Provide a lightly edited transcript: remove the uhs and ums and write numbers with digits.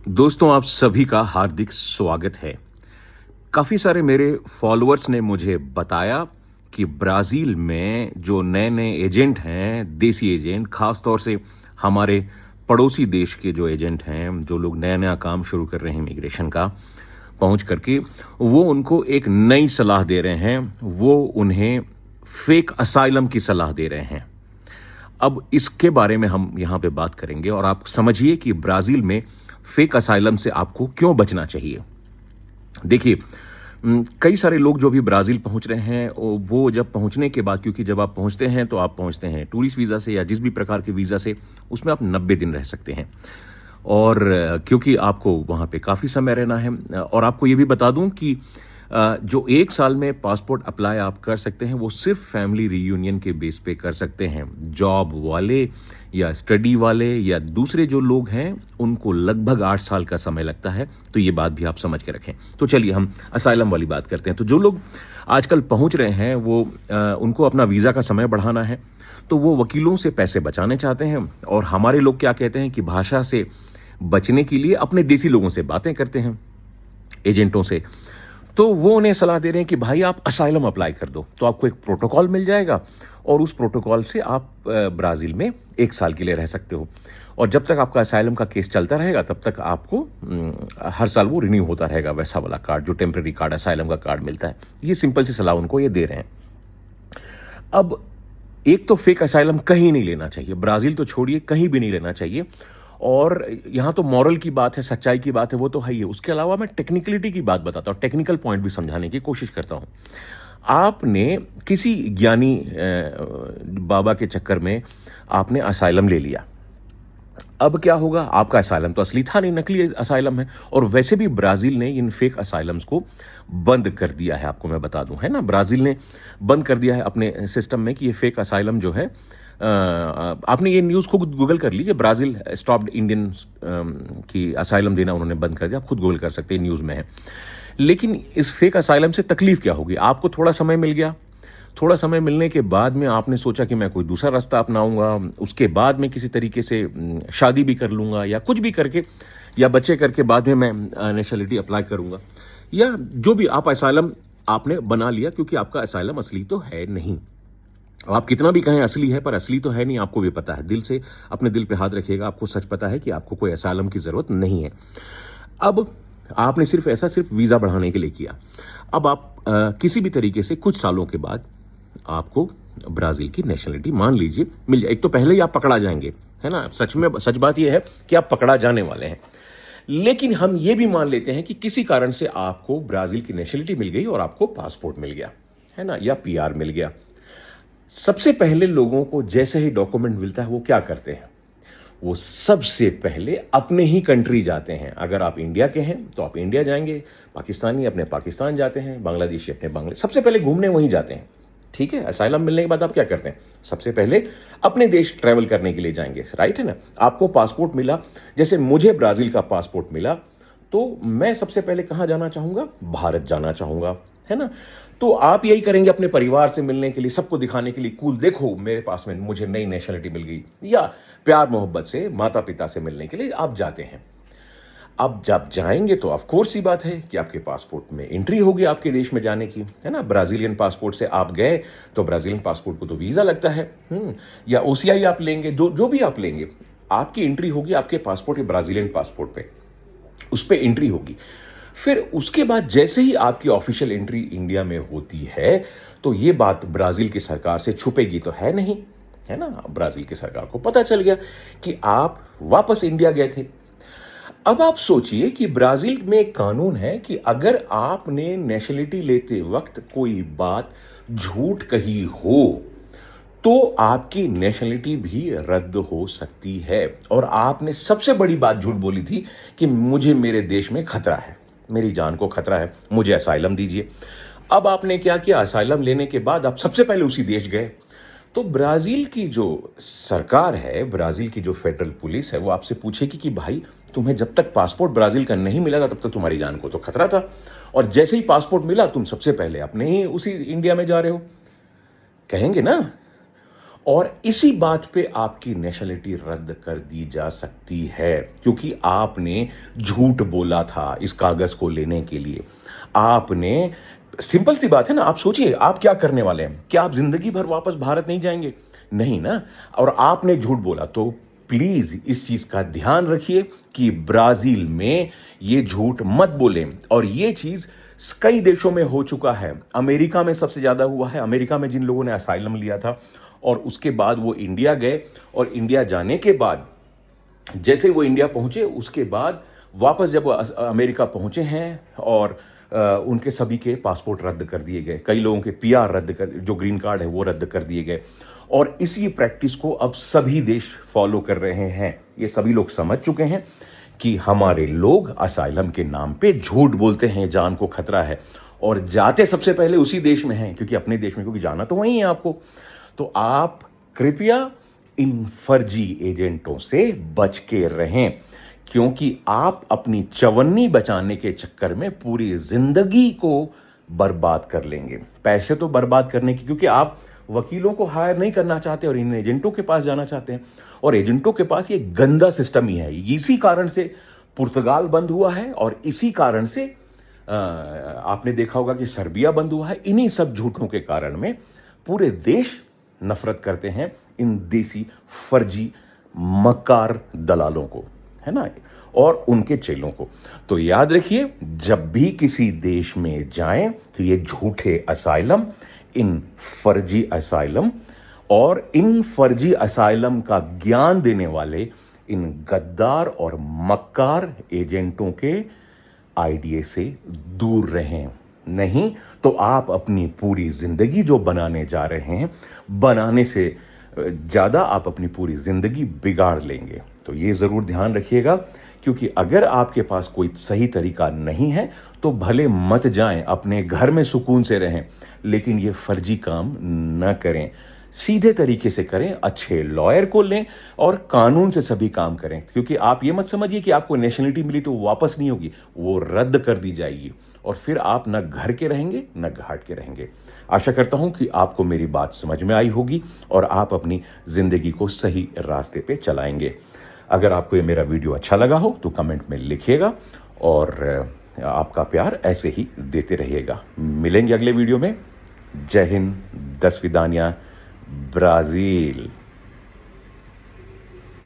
दोस्तों, आप सभी का हार्दिक स्वागत है। काफ़ी सारे मेरे फॉलोअर्स ने मुझे बताया कि ब्राज़ील में जो नए-नए एजेंट हैं, देसी एजेंट, ख़ास तौर से हमारे पड़ोसी देश के जो एजेंट हैं, जो लोग नया-नया काम शुरू कर रहे हैं इमिग्रेशन का, पहुँच करके वो उनको एक नई सलाह दे रहे हैं। वो उन्हें फ़ेक असाइलम की सलाह दे रहे हैं। अब इसके बारे में हम यहाँ पे बात करेंगे और आप समझिए कि ब्राज़ील में फ़ेक असाइलम से आपको क्यों बचना चाहिए। देखिए, कई सारे लोग जो भी ब्राज़ील पहुँच रहे हैं वो जब पहुँचने के बाद, क्योंकि जब आप पहुँचते हैं तो आप पहुँचते हैं टूरिस्ट वीज़ा से या जिस भी प्रकार के वीज़ा से, उसमें आप 90 दिन रह सकते हैं। और क्योंकि आपको वहाँ पे काफ़ी समय रहना है, और आपको ये भी बता दूँ कि जो 1 साल में पासपोर्ट अप्लाई आप कर सकते हैं, वो सिर्फ़ फैमिली रियूनियन के बेस पे कर सकते हैं। जॉब वाले या स्टडी वाले या दूसरे जो लोग हैं, उनको लगभग 8 साल का समय लगता है। तो ये बात भी आप समझ के रखें। तो चलिए हम असाइलम वाली बात करते हैं। तो जो लोग आजकल पहुँच रहे हैं, वो उनको अपना वीज़ा का समय बढ़ाना है, तो वो वकीलों से पैसे बचाने चाहते हैं। और हमारे लोग क्या कहते हैं कि भाषा से बचने के लिए अपने देसी लोगों से बातें करते हैं, एजेंटों से। तो वो उन्हें सलाह दे रहे हैं कि भाई आप असाइलम अप्लाई कर दो, तो आपको एक प्रोटोकॉल मिल जाएगा और उस प्रोटोकॉल से आप ब्राज़ील में 1 साल के लिए रह सकते हो। और जब तक आपका असाइलम का केस चलता रहेगा, तब तक आपको हर साल वो रिन्यू होता रहेगा, वैसा वाला कार्ड, जो टेम्परेरी कार्ड, असाइलम का कार्ड मिलता है। ये सिंपल सी सलाह उनको ये दे रहे हैं। अब एक तो फेक असाइलम कहीं नहीं लेना चाहिए, ब्राज़ील तो छोड़िए, कहीं भी नहीं लेना चाहिए। और यहाँ तो मॉरल की बात है, सच्चाई की बात है, वो तो है ही है। उसके अलावा मैं टेक्निकलिटी की बात बताता हूँ, टेक्निकल पॉइंट भी समझाने की कोशिश करता हूँ। आपने किसी ज्ञानी बाबा के चक्कर में आपने असाइलम ले लिया। अब क्या होगा? आपका असाइलम तो असली था नहीं, नकली असाइलम है। और वैसे भी ब्राज़ील ने इन फेक असाइलम्स को बंद कर दिया है, आपको मैं बता दूं, है ना? ब्राज़ील ने बंद कर दिया है अपने सिस्टम में कि ये फेक असाइलम जो है, आपने ये न्यूज़ खुद गूगल कर लीजिए, ब्राज़ील स्टॉप्ड इंडियंस की असाइलम देना उन्होंने बंद कर दिया। आप खुद गूगल कर सकते हैं, न्यूज़ में है। लेकिन इस फेक असाइलम से तकलीफ क्या होगी? आपको थोड़ा समय मिल गया, थोड़ा समय मिलने के बाद में आपने सोचा कि मैं कोई दूसरा रास्ता अपनाऊंगा, उसके बाद में किसी तरीके से शादी भी कर लूंगा या कुछ भी करके, या बच्चे करके बाद में मैं नेशनलिटी अप्लाई करूंगा, या जो भी आप असाइलम आपने बना लिया, क्योंकि आपका असाइलम असली तो है नहीं। अब आप कितना भी कहें असली है, पर असली तो है नहीं, आपको भी पता है। दिल से अपने दिल पे हाथ रखिएगा, आपको सच पता है कि आपको कोई असाइलम की जरूरत नहीं है। अब आपने सिर्फ वीजा बढ़ाने के लिए किया। अब आप किसी भी तरीके से कुछ सालों के बाद आपको ब्राज़ील की नेशनलिटी, मान लीजिए, मिल जाए। एक तो पहले ही आप पकड़ा जाएंगे, है ना? सच बात यह है कि आप पकड़ा जाने वाले हैं। लेकिन हम ये भी मान लेते हैं कि किसी कारण से आपको ब्राज़ील की नेशनलिटी मिल गई और आपको पासपोर्ट मिल गया, है ना, या पीआर मिल गया। सबसे पहले लोगों को जैसे ही डॉक्यूमेंट मिलता है, वो क्या करते हैं? वो सबसे पहले अपने ही कंट्री जाते हैं। अगर आप इंडिया के हैं तो आप इंडिया जाएंगे, पाकिस्तानी अपने पाकिस्तान जाते हैं, बांग्लादेशी अपने बांग्लादेश, सबसे पहले घूमने वहीं जाते हैं। ठीक है? असाइलम मिलने के बाद आप क्या करते हैं? सबसे पहले अपने देश ट्रैवल करने के लिए जाएंगे, राइट है ना? आपको पासपोर्ट मिला, जैसे मुझे ब्राज़ील का पासपोर्ट मिला, तो मैं सबसे पहले कहां जाना चाहूंगा? भारत जाना चाहूंगा, है ना? तो आप यही करेंगे अपने परिवार से मिलने के लिए, सबको दिखाने के लिए, कूल देखो मेरे पास में मुझे नई नेशनलिटी मिल गई, या प्यार मोहब्बत से माता पिता से मिलने के लिए आप जाते हैं। अब जब जाएंगे तो ऑफ कोर्स ही बात है कि आपके पासपोर्ट में एंट्री होगी आपके देश में जाने की, है ना? ब्राज़ीलियन पासपोर्ट से आप गए तो ब्राज़ीलियन पासपोर्ट को तो वीज़ा लगता है, या ओसीआई आप लेंगे, जो भी आप लेंगे, आपकी एंट्री होगी आपके पासपोर्ट या ब्राज़ीलियन पासपोर्ट पे, उस पर एंट्री होगी। फिर उसके बाद जैसे ही आपकी ऑफिशियल एंट्री इंडिया में होती है, तो ये बात ब्राज़ील की सरकार से छुपेगी तो है नहीं, है ना? ब्राज़ील की सरकार को पता चल गया कि आप वापस इंडिया गए थे। अब आप सोचिए कि ब्राज़ील में एक कानून है कि अगर आपने नेशनलिटी लेते वक्त कोई बात झूठ कही हो, तो आपकी नेशनलिटी भी रद्द हो सकती है। और आपने सबसे बड़ी बात झूठ बोली थी कि मुझे मेरे देश में खतरा है, मेरी जान को खतरा है, मुझे असाइलम दीजिए। अब आपने क्या किया? असाइलम लेने के बाद आप सबसे पहले उसी देश गए। तो ब्राज़ील की जो सरकार है, ब्राज़ील की जो फेडरल पुलिस है, वो आपसे पूछेगी कि भाई, तुम्हें जब तक पासपोर्ट ब्राज़ील का नहीं मिला था, तब तक तुम्हारी जान को तो खतरा था, और जैसे ही पासपोर्ट मिला, तुम सबसे पहले अपने ही उसी इंडिया में जा रहे हो, कहेंगे ना? और इसी बात पे आपकी नेशनलिटी रद्द कर दी जा सकती है क्योंकि आपने झूठ बोला था इस कागज को लेने के लिए। आपने सिंपल सी बात है ना, आप सोचिए आप क्या करने वाले हैं? क्या आप जिंदगी भर वापस भारत नहीं जाएंगे? नहीं ना। और आपने झूठ बोला, तो प्लीज इस चीज का ध्यान रखिए कि ब्राजील में ये झूठ मत बोलें। और ये चीज कई देशों में हो चुका है। अमेरिका में सबसे ज्यादा हुआ है। अमेरिका में जिन लोगों ने असाइलम लिया था और उसके बाद वो इंडिया गए, और इंडिया जाने के बाद जैसे वो इंडिया पहुंचे उसके बाद वापस जब वो अमेरिका पहुंचे हैं और उनके सभी के पासपोर्ट रद्द कर दिए गए। कई लोगों के पीआर रद्द कर, जो ग्रीन कार्ड है वो रद्द कर दिए गए। और इसी प्रैक्टिस को अब सभी देश फॉलो कर रहे हैं। ये सभी लोग समझ चुके हैं कि हमारे लोग असाइलम के नाम पे झूठ बोलते हैं, जान को खतरा है, और जाते सबसे पहले उसी देश में हैं, क्योंकि अपने देश में, क्योंकि जाना तो वहीं है आपको। तो आप कृपया इन फर्जी एजेंटों से बच के रहें, क्योंकि आप अपनी चवन्नी बचाने के चक्कर में पूरी जिंदगी को बर्बाद कर लेंगे। पैसे तो बर्बाद करने की, क्योंकि आप वकीलों को हायर नहीं करना चाहते और इन एजेंटों के पास जाना चाहते हैं, और एजेंटों के पास ये गंदा सिस्टम ही है। इसी कारण से पुर्तगाल बंद हुआ है, और इसी कारण से आपने देखा होगा कि सर्बिया बंद हुआ है। इन्हीं सब झूठों के कारण में पूरे देश नफरत करते हैं इन देसी फर्जी मक्कार दलालों को, है ना, और उनके चेलों को। तो याद रखिए, जब भी किसी देश में जाएं तो ये झूठे असाइलम, इन फर्जी असाइलम और इन फर्जी असाइलम का ज्ञान देने वाले इन गद्दार और मक्कार एजेंटों के आइडिया से दूर रहें। नहीं तो आप अपनी पूरी जिंदगी जो बनाने जा रहे हैं, बनाने से ज्यादा आप अपनी पूरी जिंदगी बिगाड़ लेंगे। तो ये जरूर ध्यान रखिएगा, क्योंकि अगर आपके पास कोई सही तरीका नहीं है तो भले मत जाएं, अपने घर में सुकून से रहें, लेकिन ये फर्जी काम न करें। सीधे तरीके से करें, अच्छे लॉयर को लें और कानून से सभी काम करें। क्योंकि आप ये मत समझिए कि आपको नेशनलिटी मिली तो वापस नहीं होगी, वो रद्द कर दी जाएगी, और फिर आप न घर के रहेंगे न घाट के रहेंगे। आशा करता हूं कि आपको मेरी बात समझ में आई होगी और आप अपनी जिंदगी को सही रास्ते पे चलाएंगे। अगर आपको ये मेरा वीडियो अच्छा लगा हो तो कमेंट में लिखिएगा, और आपका प्यार ऐसे ही देते रहिएगा। मिलेंगे अगले वीडियो में। जय हिंद, दस विदानिया, ब्राजील।